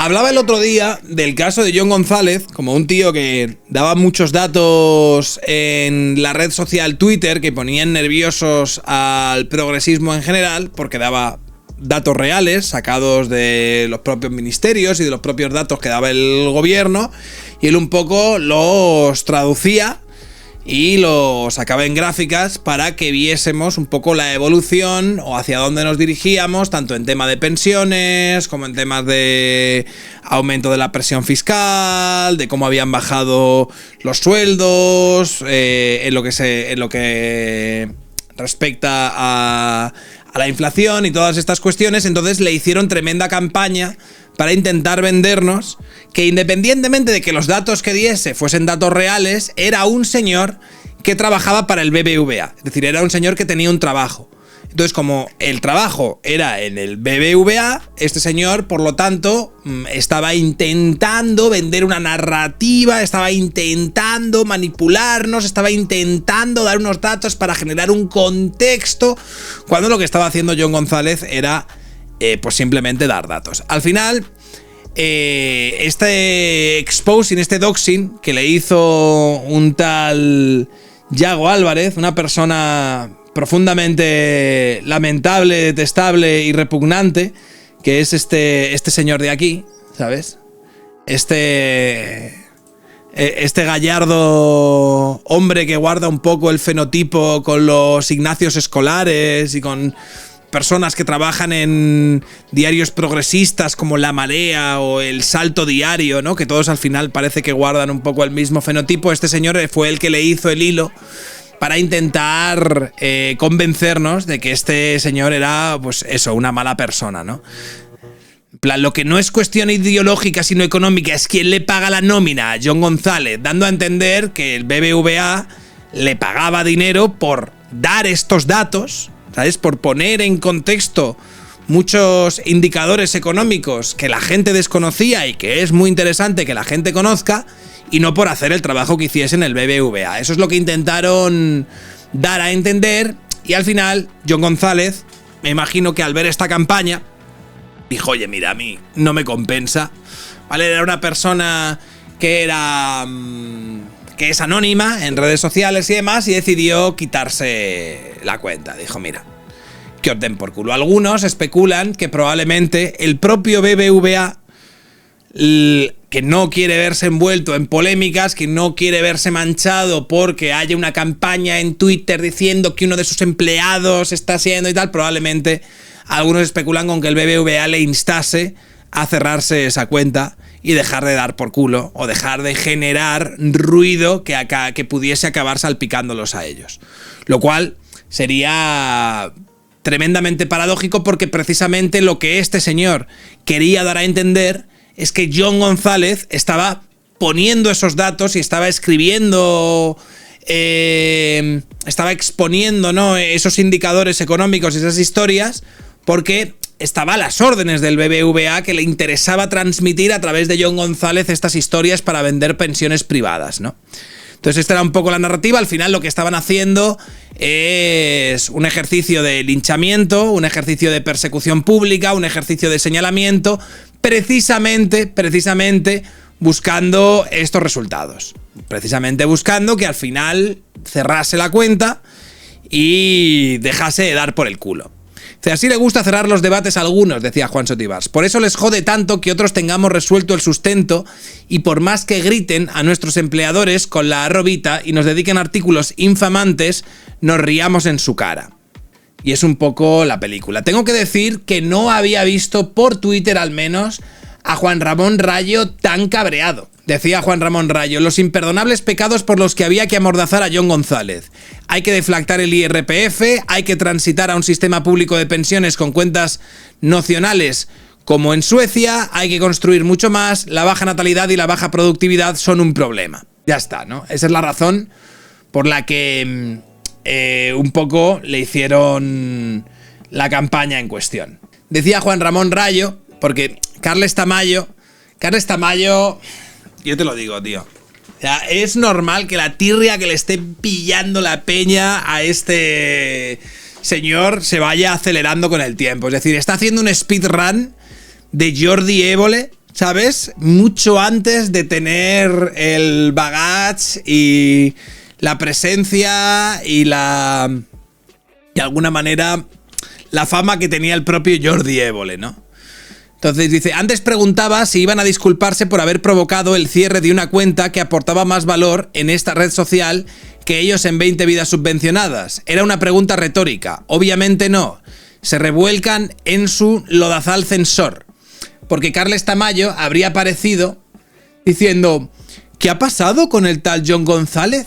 Hablaba el otro día del caso de John González, como un tío que daba muchos datos en la red social Twitter que ponían nerviosos al progresismo en general, porque daba datos reales sacados de los propios ministerios y de los propios datos que daba el gobierno, y él un poco los traducía y lo sacaba en gráficas para que viésemos un poco la evolución o hacia dónde nos dirigíamos, tanto en tema de pensiones como en temas de aumento de la presión fiscal, de cómo habían bajado los sueldos, en lo que respecta a la inflación y todas estas cuestiones. Entonces le hicieron tremenda campaña para intentar vendernos que, independientemente de que los datos que diese fuesen datos reales, era un señor que trabajaba para el BBVA. Es decir, era un señor que tenía un trabajo. Entonces, como el trabajo era en el BBVA, este señor, por lo tanto, estaba intentando vender una narrativa, estaba intentando manipularnos, estaba intentando dar unos datos para generar un contexto, cuando lo que estaba haciendo John González era pues simplemente dar datos. Al final, este exposing, este doxing que le hizo un tal Yago Álvarez, una persona profundamente lamentable, detestable y repugnante, que es este señor de aquí, ¿sabes? Este gallardo hombre que guarda un poco el fenotipo con los Ignacios escolares y con personas que trabajan en diarios progresistas como La Marea o El Salto Diario, ¿no? Que todos al final parece que guardan un poco el mismo fenotipo. Este señor fue el que le hizo el hilo para intentar convencernos de que este señor era, pues eso, una mala persona, ¿no? En plan, lo que no es cuestión ideológica sino económica es quién le paga la nómina a John González, dando a entender que el BBVA le pagaba dinero por dar estos datos, ¿sabes? Por poner en contexto muchos indicadores económicos que la gente desconocía y que es muy interesante que la gente conozca, y no por hacer el trabajo que hiciese en el BBVA. Eso es lo que intentaron dar a entender, y al final John González, me imagino que al ver esta campaña, dijo, oye, mira, a mí no me compensa, ¿vale? Era una persona que es anónima en redes sociales y demás, y decidió quitarse la cuenta. Dijo, mira, que os den por culo. Algunos especulan que probablemente el propio BBVA, que no quiere verse envuelto en polémicas, que no quiere verse manchado porque haya una campaña en Twitter diciendo que uno de sus empleados está siendo y tal, probablemente algunos especulan con que el BBVA le instase a cerrarse esa cuenta y dejar de dar por culo o dejar de generar ruido que pudiese acabar salpicándolos a ellos. Lo cual sería tremendamente paradójico, porque precisamente lo que este señor quería dar a entender es que John González estaba poniendo esos datos y estaba escribiendo, estaba exponiendo, ¿no?, esos indicadores económicos y esas historias, porque estaba a las órdenes del BBVA, que le interesaba transmitir a través de John González estas historias para vender pensiones privadas, ¿no? Entonces esta era un poco la narrativa. Al final lo que estaban haciendo es un ejercicio de linchamiento, un ejercicio de persecución pública, un ejercicio de señalamiento, precisamente buscando estos resultados. Precisamente buscando que al final cerrase la cuenta y dejase de dar por el culo. Así le gusta cerrar los debates a algunos, decía Juan Sotibars. Por eso les jode tanto que otros tengamos resuelto el sustento, y por más que griten a nuestros empleadores con la arrobita y nos dediquen artículos infamantes, nos riamos en su cara. Y es un poco la película. Tengo que decir que no había visto, por Twitter al menos, a Juan Ramón Rayo tan cabreado. Decía Juan Ramón Rayo, los imperdonables pecados por los que había que amordazar a John González. Hay que deflactar el IRPF, hay que transitar a un sistema público de pensiones con cuentas nocionales como en Suecia, hay que construir mucho más, la baja natalidad y la baja productividad son un problema. Ya está, ¿no? Esa es la razón por la que un poco le hicieron la campaña en cuestión. Decía Juan Ramón Rayo, porque Carles Tamayo, yo te lo digo, tío. O sea, es normal que la tirria que le esté pillando la peña a este señor se vaya acelerando con el tiempo. Es decir, está haciendo un speedrun de Jordi Évole ¿sabes? Mucho antes de tener el baggage y la presencia y de alguna manera, la fama que tenía el propio Jordi Évole, ¿no? Entonces dice, antes preguntaba si iban a disculparse por haber provocado el cierre de una cuenta que aportaba más valor en esta red social que ellos en 20 vidas subvencionadas. Era una pregunta retórica. Obviamente no. Se revuelcan en su lodazal censor. Porque Carles Tamayo habría aparecido diciendo, ¿qué ha pasado con el tal Jon González?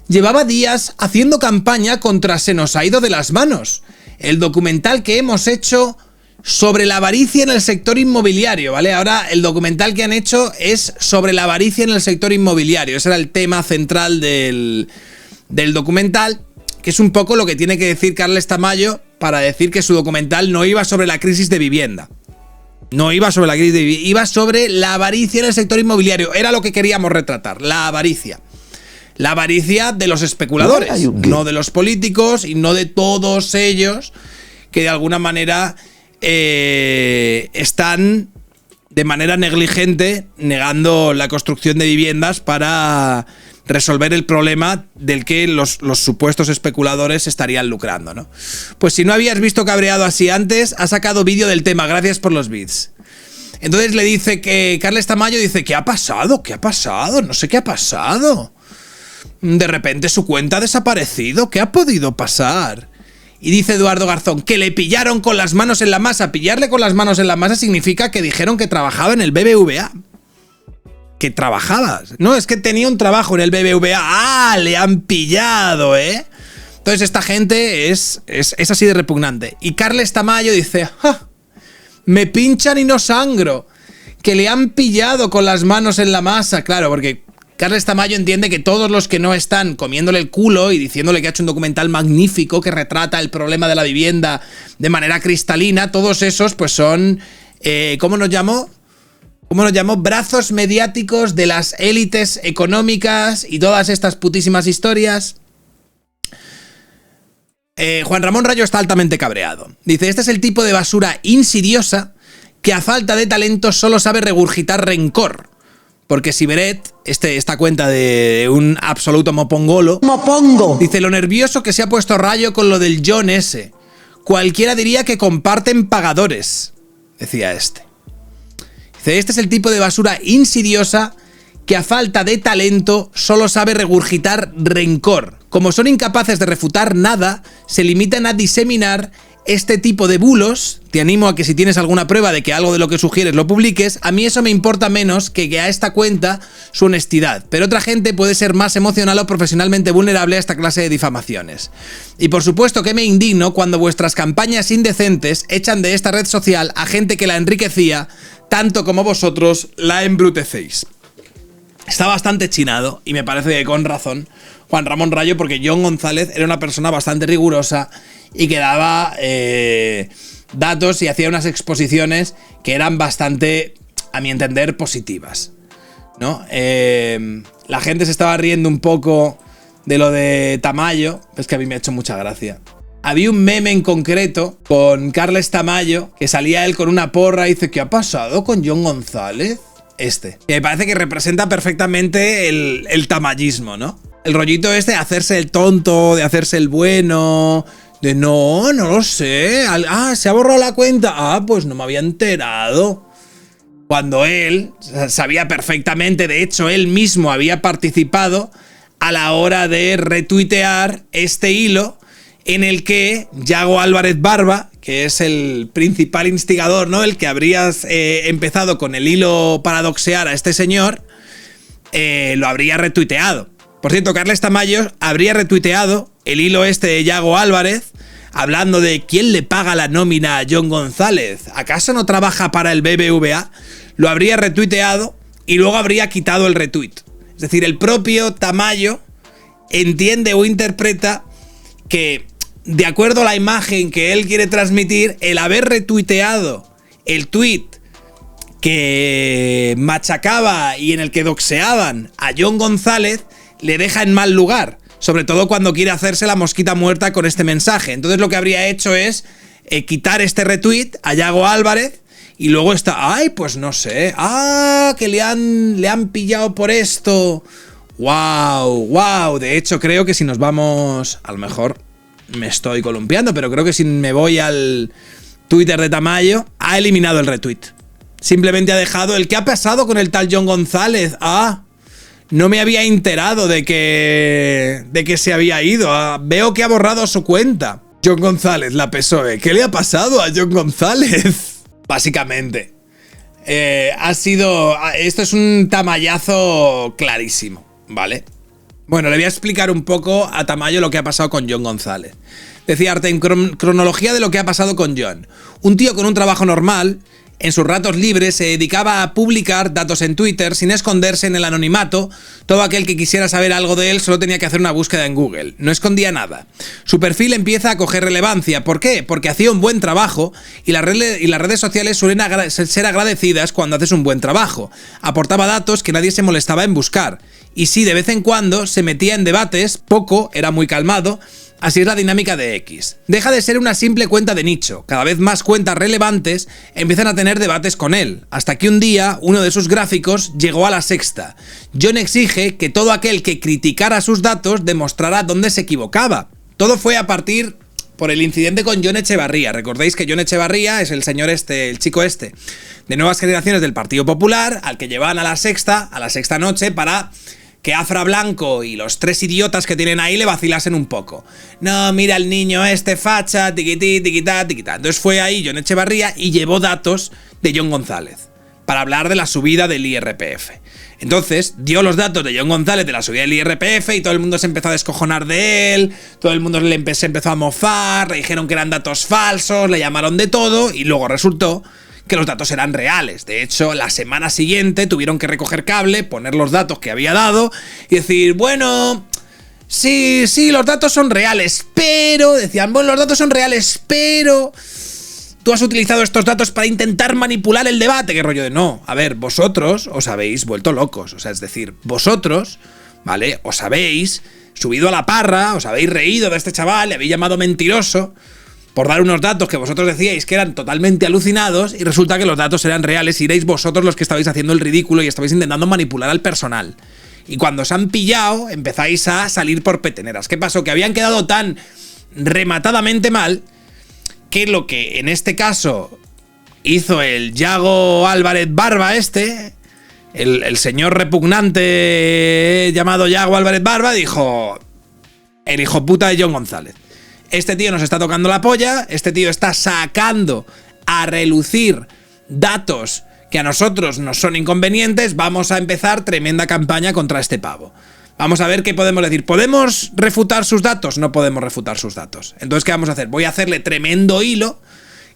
Llevaba días haciendo campaña contra Se nos ha ido de las manos. El documental que hemos hecho sobre la avaricia en el sector inmobiliario, ¿vale? Ahora el documental que han hecho es sobre la avaricia en el sector inmobiliario. Ese era el tema central del documental, que es un poco lo que tiene que decir Carles Tamayo para decir que su documental no iba sobre la crisis de vivienda. No iba sobre la crisis de vivienda, iba sobre la avaricia en el sector inmobiliario. Era lo que queríamos retratar, la avaricia. La avaricia de los especuladores, no de los políticos y no de todos ellos que de alguna manera están de manera negligente negando la construcción de viviendas para resolver el problema del que los supuestos especuladores estarían lucrando, ¿no? Pues si no habías visto cabreado así antes, ha sacado vídeo del tema, gracias por los bits. Entonces le dice que Carles Tamayo dice, ¿qué ha pasado? ¿Qué ha pasado? No sé qué ha pasado. De repente su cuenta ha desaparecido, ¿qué ha podido pasar? Y dice Eduardo Garzón, que le pillaron con las manos en la masa. Pillarle con las manos en la masa significa que dijeron que trabajaba en el BBVA. Que trabajabas. No, es que tenía un trabajo en el BBVA. ¡Ah! Le han pillado, ¿eh? Entonces esta gente es así de repugnante. Y Carles Tamayo dice, ¡ja! Me pinchan y no sangro. Que le han pillado con las manos en la masa. Claro, porque Carles Tamayo entiende que todos los que no están comiéndole el culo y diciéndole que ha hecho un documental magnífico que retrata el problema de la vivienda de manera cristalina, todos esos pues son, ¿cómo nos llamó? ¿Cómo nos llamó? Brazos mediáticos de las élites económicas y todas estas putísimas historias. Juan Ramón Rayo está altamente cabreado. Dice, este es el tipo de basura insidiosa que a falta de talento solo sabe regurgitar rencor. Porque Siberet, esta cuenta de un absoluto mopongolo, dice, lo nervioso que se ha puesto Rayo con lo del John S. Cualquiera diría que comparten pagadores, decía este. Dice, este es el tipo de basura insidiosa que a falta de talento solo sabe regurgitar rencor. Como son incapaces de refutar nada, se limitan a diseminar este tipo de bulos. Te animo a que si tienes alguna prueba de que algo de lo que sugieres lo publiques. A mí eso me importa menos que a esta cuenta su honestidad, pero otra gente puede ser más emocional o profesionalmente vulnerable a esta clase de difamaciones. Y por supuesto que me indigno cuando vuestras campañas indecentes echan de esta red social a gente que la enriquecía tanto como vosotros la embrutecéis. Está bastante chinado y me parece que con razón Juan Ramón Rayo, porque Jon González era una persona bastante rigurosa y que daba datos y hacía unas exposiciones que eran bastante, a mi entender, positivas, ¿no? La gente se estaba riendo un poco de lo de Tamayo, es que a mí me ha hecho mucha gracia. Había un meme en concreto con Carles Tamayo que salía él con una porra y dice, ¿qué ha pasado con Jon González? Que me parece que representa perfectamente el tamayismo, ¿no? El rollito de hacerse el tonto, de hacerse el bueno, de no lo sé. Se ha borrado la cuenta. Pues no me había enterado. Cuando él sabía perfectamente, de hecho él mismo había participado a la hora de retuitear este hilo en el que Yago Álvarez Barba, que es el principal instigador, ¿no? El que habrías empezado con el hilo para doxear a este señor, lo habría retuiteado. Por cierto, Carles Tamayo habría retuiteado el hilo de Yago Álvarez hablando de quién le paga la nómina a Jon González. ¿Acaso no trabaja para el BBVA? Lo habría retuiteado y luego habría quitado el retweet. Es decir, el propio Tamayo entiende o interpreta que, de acuerdo a la imagen que él quiere transmitir, el haber retuiteado el tweet que machacaba y en el que doxeaban a Jon González le deja en mal lugar, sobre todo cuando quiere hacerse la mosquita muerta con este mensaje. Entonces lo que habría hecho es quitar este retweet a Yago Álvarez Y luego está, ay, pues no sé, que le han pillado por esto. Wow. De hecho, creo que si nos vamos, a lo mejor me estoy columpiando, pero creo que si me voy al Twitter de Tamayo, ha eliminado el retweet. Simplemente ha dejado el ¿qué ha pasado con el tal John González? No me había enterado de que se había ido. Veo que ha borrado su cuenta. John González, la PSOE. ¿Qué le ha pasado a John González? Básicamente. Esto es un tamallazo clarísimo, ¿vale? Bueno, le voy a explicar un poco a Tamayo lo que ha pasado con John González. Decía Arte, en cronología de lo que ha pasado con John. Un tío con un trabajo normal, en sus ratos libres se dedicaba a publicar datos en Twitter sin esconderse en el anonimato. Todo aquel que quisiera saber algo de él solo tenía que hacer una búsqueda en Google. No escondía nada. Su perfil empieza a coger relevancia. ¿Por qué? Porque hacía un buen trabajo y las redes sociales suelen ser agradecidas cuando haces un buen trabajo. Aportaba datos que nadie se molestaba en buscar. Y sí, de vez en cuando se metía en debates, poco, era muy calmado. Así es la dinámica de X. Deja de ser una simple cuenta de nicho. Cada vez más cuentas relevantes empiezan a tener debates con él. Hasta que un día, uno de sus gráficos llegó a La Sexta. John exige que todo aquel que criticara sus datos demostrara dónde se equivocaba. Todo fue a partir por el incidente con Jon Echevarría. Recordéis que Jon Echevarría es el señor el chico de Nuevas Generaciones del Partido Popular, al que llevaban a la sexta noche para que Afra Blanco y los 3 idiotas que tienen ahí le vacilasen un poco. No, mira el niño facha, tiquití, tiquitá, tiquitá. Entonces fue ahí Jon Echevarría y llevó datos de John González para hablar de la subida del IRPF. Entonces dio los datos de John González de la subida del IRPF y todo el mundo se empezó a descojonar de él, todo el mundo se empezó a mofar, le dijeron que eran datos falsos, le llamaron de todo y luego resultó que los datos eran reales. De hecho, la semana siguiente tuvieron que recoger cable, poner los datos que había dado y decir, bueno, sí, los datos son reales, pero, decían, bueno, los datos son reales, pero tú has utilizado estos datos para intentar manipular el debate. ¿Qué rollo de no? A ver, vosotros os habéis vuelto locos, o sea, es decir, vosotros, ¿vale? Os habéis subido a la parra, os habéis reído de este chaval, le habéis llamado mentiroso por dar unos datos que vosotros decíais que eran totalmente alucinados y resulta que los datos eran reales y erais vosotros los que estabais haciendo el ridículo y estabais intentando manipular al personal. Y cuando os han pillado, empezáis a salir por peteneras. ¿Qué pasó? Que habían quedado tan rematadamente mal que lo que en este caso hizo el Yago Álvarez Barba el señor repugnante llamado Yago Álvarez Barba, dijo, el hijo puta de John González. Este tío nos está tocando la polla, este tío está sacando a relucir datos que a nosotros nos son inconvenientes, vamos a empezar tremenda campaña contra este pavo. Vamos a ver qué podemos decir. ¿Podemos refutar sus datos? No podemos refutar sus datos. Entonces, ¿qué vamos a hacer? Voy a hacerle tremendo hilo,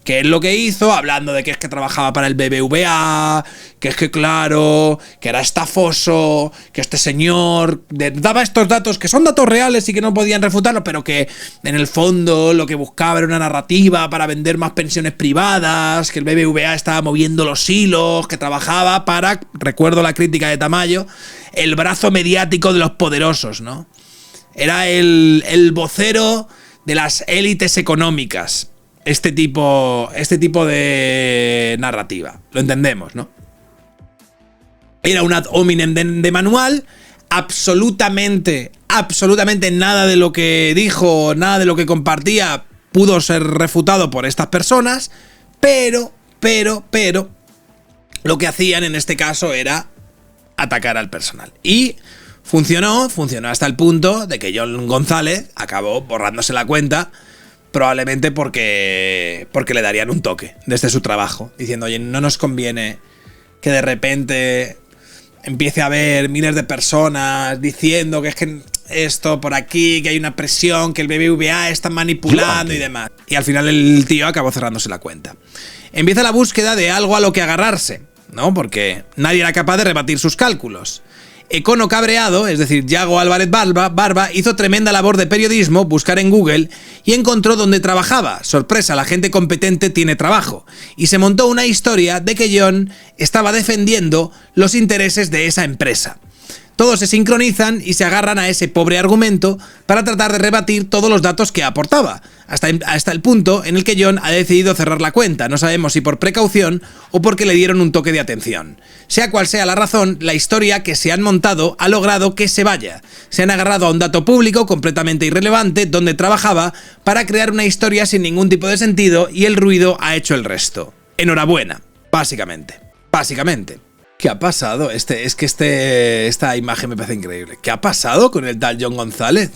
que es lo que hizo, hablando de que es que trabajaba para el BBVA, que es que claro, que era estafoso, que este señor daba estos datos que son datos reales y que no podían refutarlos, pero que en el fondo lo que buscaba era una narrativa para vender más pensiones privadas, que el BBVA estaba moviendo los hilos, que trabajaba para, recuerdo la crítica de Tamayo, el brazo mediático de los poderosos, ¿no? Era el vocero de las élites económicas. Este tipo de narrativa. Lo entendemos, ¿no? Era un ad hominem de manual. Absolutamente nada de lo que dijo, nada de lo que compartía pudo ser refutado por estas personas. Pero lo que hacían en este caso era atacar al personal. Y funcionó hasta el punto de que John González acabó borrándose la cuenta. Probablemente porque le darían un toque desde su trabajo, diciendo, oye, no nos conviene que de repente empiece a haber miles de personas diciendo que es que esto por aquí, que hay una presión, que el BBVA está manipulando y demás. Y al final el tío acabó cerrándose la cuenta. Empieza la búsqueda de algo a lo que agarrarse, ¿no? Porque nadie era capaz de rebatir sus cálculos. Econo cabreado, es decir, Yago Álvarez Barba, hizo tremenda labor de periodismo, buscar en Google, y encontró dónde trabajaba. Sorpresa, la gente competente tiene trabajo. Y se montó una historia de que John estaba defendiendo los intereses de esa empresa. Todos se sincronizan y se agarran a ese pobre argumento para tratar de rebatir todos los datos que aportaba, hasta el punto en el que John ha decidido cerrar la cuenta, no sabemos si por precaución o porque le dieron un toque de atención. Sea cual sea la razón, la historia que se han montado ha logrado que se vaya. Se han agarrado a un dato público completamente irrelevante donde trabajaba para crear una historia sin ningún tipo de sentido y el ruido ha hecho el resto. Enhorabuena, básicamente. ¿Qué ha pasado? Esta imagen me parece increíble. ¿Qué ha pasado con el tal John González?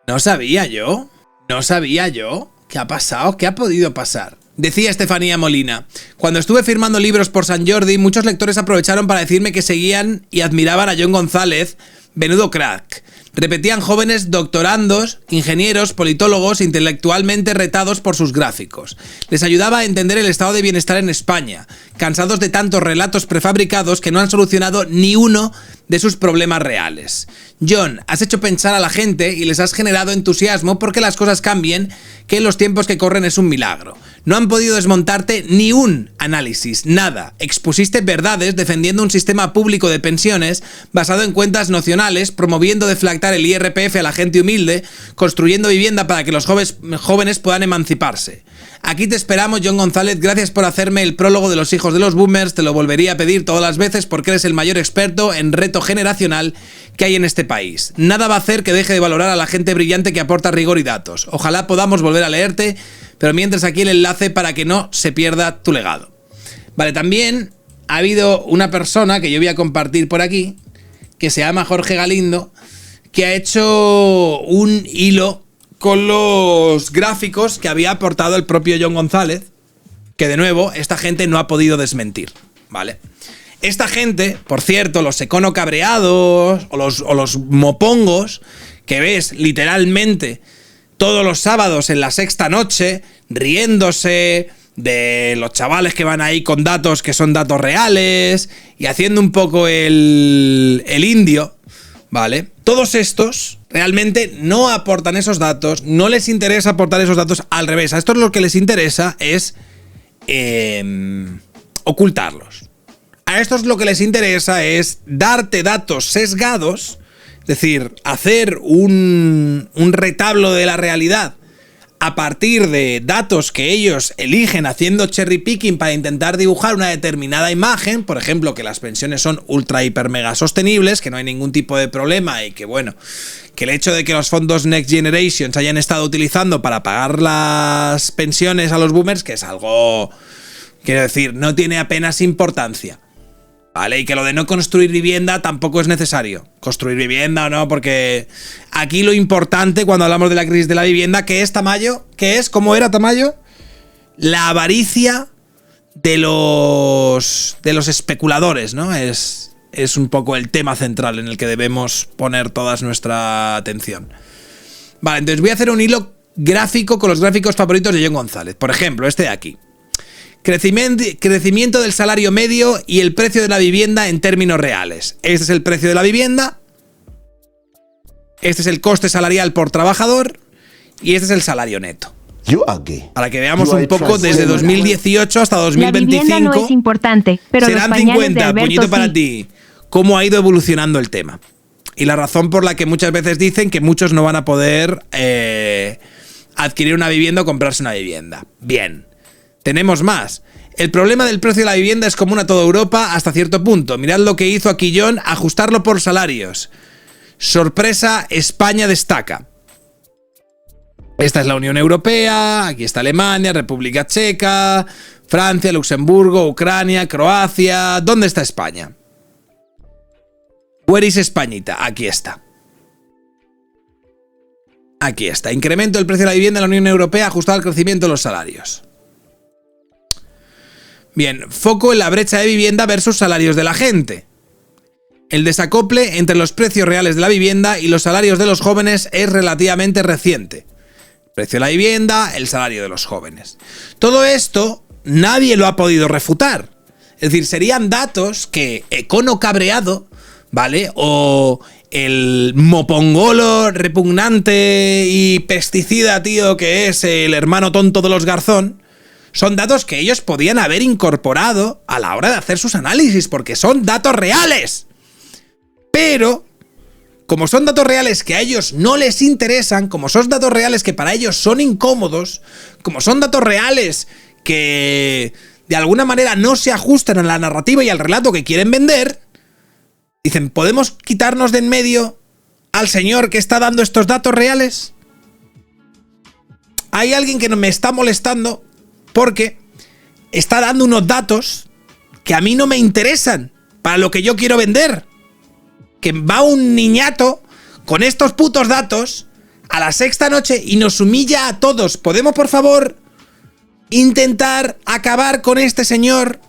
No sabía yo. ¿Qué ha pasado? ¿Qué ha podido pasar? Decía Estefanía Molina: cuando estuve firmando libros por Sant Jordi, muchos lectores aprovecharon para decirme que seguían y admiraban a John González. Menudo crack. Repetían jóvenes doctorandos, ingenieros, politólogos, intelectualmente retados por sus gráficos. Les ayudaba a entender el estado de bienestar en España, cansados de tantos relatos prefabricados que no han solucionado ni uno de sus problemas reales. John, has hecho pensar a la gente y les has generado entusiasmo porque las cosas cambien, que en los tiempos que corren es un milagro. No han podido desmontarte ni un análisis, nada. Expusiste verdades defendiendo un sistema público de pensiones basado en cuentas nocionales, promoviendo deflactar el IRPF a la gente humilde, construyendo vivienda para que los jóvenes puedan emanciparse. Aquí te esperamos, John González. Gracias por hacerme el prólogo de los hijos de los boomers. Te lo volvería a pedir todas las veces porque eres el mayor experto en reto generacional que hay en este país. Nada va a hacer que deje de valorar a la gente brillante que aporta rigor y datos. Ojalá podamos volver a leerte, pero mientras aquí el enlace para que no se pierda tu legado. Vale, también ha habido una persona que yo voy a compartir por aquí, que se llama Jorge Galindo, que ha hecho un hilo con los gráficos que había aportado el propio John González, que de nuevo esta gente no ha podido desmentir, ¿vale? Esta gente, por cierto, los econo cabreados o los mopongos, que ves literalmente todos los sábados en la sexta noche, riéndose de los chavales que van ahí con datos que son datos reales y haciendo un poco el indio, ¿vale? Todos estos realmente no aportan esos datos, no les interesa aportar esos datos, al revés. A estos lo que les interesa es ocultarlos. A estos lo que les interesa es darte datos sesgados, es decir, hacer un retablo de la realidad a partir de datos que ellos eligen haciendo cherry picking para intentar dibujar una determinada imagen, por ejemplo, que las pensiones son ultra hiper mega sostenibles, que no hay ningún tipo de problema y que bueno, que el hecho de que los fondos Next Generation se hayan estado utilizando para pagar las pensiones a los boomers, que es algo, quiero decir, no tiene apenas importancia. Vale, y que lo de no construir vivienda tampoco es necesario. Construir vivienda o no, porque aquí lo importante cuando hablamos de la crisis de la vivienda, ¿qué es, Tamayo? ¿Qué es? ¿Cómo era, Tamayo? La avaricia de los especuladores, ¿no? Es un poco el tema central en el que debemos poner toda nuestra atención. Vale, entonces voy a hacer un hilo gráfico con los gráficos favoritos de John González. Por ejemplo, este de aquí. Crecimiento del salario medio y el precio de la vivienda en términos reales. Este es el precio de la vivienda. Este es el coste salarial por trabajador. Y este es el salario neto. Para que veamos un poco desde 2018 hasta 2025. La vivienda no es importante, pero serán los 50, puñito sí. Para ti. Cómo ha ido evolucionando el tema. Y la razón por la que muchas veces dicen que muchos no van a poder adquirir una vivienda o comprarse una vivienda. Bien. Tenemos más. El problema del precio de la vivienda es común a toda Europa hasta cierto punto. Mirad lo que hizo aquí John, ajustarlo por salarios. Sorpresa, España destaca. Esta es la Unión Europea, aquí está Alemania, República Checa, Francia, Luxemburgo, Ucrania, Croacia. ¿Dónde está España? Where is Españita? Aquí está. Aquí está. Incremento del precio de la vivienda en la Unión Europea ajustado al crecimiento de los salarios. Bien, foco en la brecha de vivienda versus salarios de la gente. El desacople entre los precios reales de la vivienda y los salarios de los jóvenes es relativamente reciente. Precio de la vivienda, el salario de los jóvenes. Todo esto nadie lo ha podido refutar. Es decir, serían datos que Econo cabreado, ¿vale? O el mopongolo repugnante y pesticida, tío, que es el hermano tonto de los Garzón. Son datos que ellos podían haber incorporado a la hora de hacer sus análisis, porque son datos reales. Pero, como son datos reales que a ellos no les interesan, como son datos reales que para ellos son incómodos, como son datos reales que de alguna manera no se ajustan a la narrativa y al relato que quieren vender, dicen, ¿podemos quitarnos de en medio al señor que está dando estos datos reales? Hay alguien que me está molestando porque está dando unos datos que a mí no me interesan para lo que yo quiero vender. Que va un niñato con estos putos datos a la sexta noche y nos humilla a todos. ¿Podemos, por favor, intentar acabar con este señor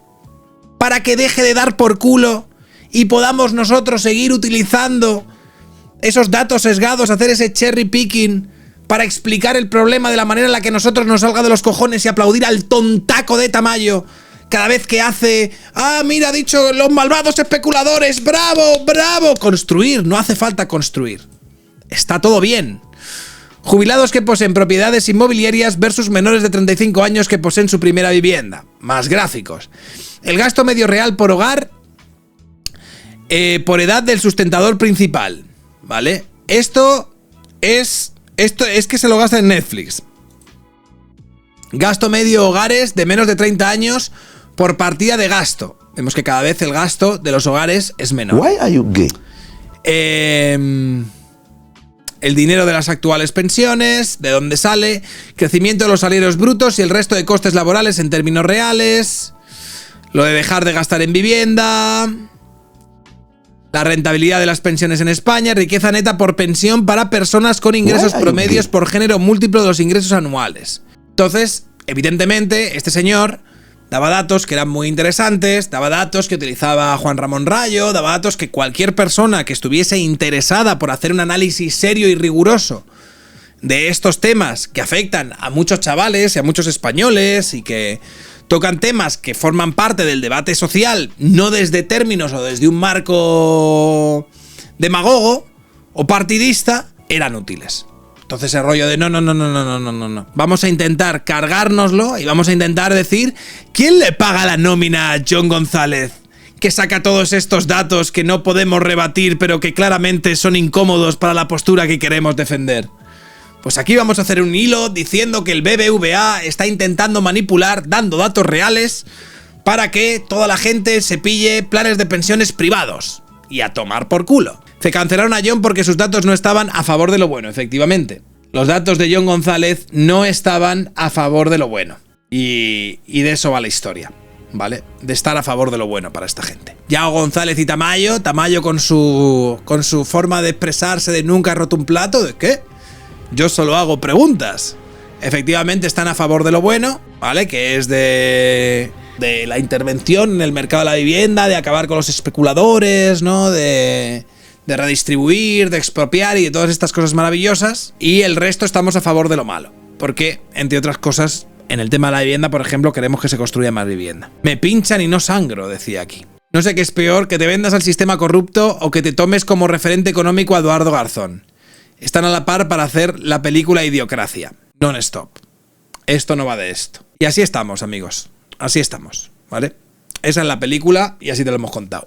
para que deje de dar por culo y podamos nosotros seguir utilizando esos datos sesgados, hacer ese cherry picking para explicar el problema de la manera en la que nosotros nos salga de los cojones y aplaudir al tontaco de Tamayo cada vez que hace, mira, ha dicho los malvados especuladores, bravo, bravo? Construir, no hace falta construir. Está todo bien. Jubilados que poseen propiedades inmobiliarias versus menores de 35 años que poseen su primera vivienda. Más gráficos. El gasto medio real por hogar por edad del sustentador principal, ¿vale? Esto es que se lo gasta en Netflix. Gasto medio hogares de menos de 30 años por partida de gasto. Vemos que cada vez el gasto de los hogares es menor. Why are you gay? El dinero de las actuales pensiones, de dónde sale, crecimiento de los salarios brutos y el resto de costes laborales en términos reales, lo de dejar de gastar en vivienda, la rentabilidad de las pensiones en España, riqueza neta por pensión para personas con ingresos promedios por género múltiplo de los ingresos anuales. Entonces, evidentemente, este señor daba datos que eran muy interesantes, daba datos que utilizaba Juan Ramón Rayo, daba datos que cualquier persona que estuviese interesada por hacer un análisis serio y riguroso de estos temas que afectan a muchos chavales y a muchos españoles y que tocan temas que forman parte del debate social, no desde términos o desde un marco demagogo o partidista, eran útiles. Entonces el rollo de no. Vamos a intentar cargárnoslo y vamos a intentar decir ¿quién le paga la nómina a Jon González? Que saca todos estos datos que no podemos rebatir pero que claramente son incómodos para la postura que queremos defender. Pues aquí vamos a hacer un hilo diciendo que el BBVA está intentando manipular, dando datos reales para que toda la gente se pille planes de pensiones privados. Y a tomar por culo. Se cancelaron a Jon porque sus datos no estaban a favor de lo bueno, efectivamente. Los datos de Jon González no estaban a favor de lo bueno. Y de eso va la historia, ¿vale? De estar a favor de lo bueno para esta gente. Yago González y Tamayo con su forma de expresarse de nunca he roto un plato, ¿de qué? Yo solo hago preguntas. Efectivamente están a favor de lo bueno, ¿vale? Que es de la intervención en el mercado de la vivienda, de acabar con los especuladores, ¿no? De redistribuir, de expropiar y de todas estas cosas maravillosas. Y el resto estamos a favor de lo malo. Porque, entre otras cosas, en el tema de la vivienda, por ejemplo, queremos que se construya más vivienda. Me pinchan y no sangro, decía aquí. No sé qué es peor, que te vendas al sistema corrupto o que te tomes como referente económico a Eduardo Garzón. Están a la par para hacer la película Idiocracia. Non-stop. Esto no va de esto. Y así estamos, amigos. Así estamos, ¿vale? Esa es la película y así te lo hemos contado.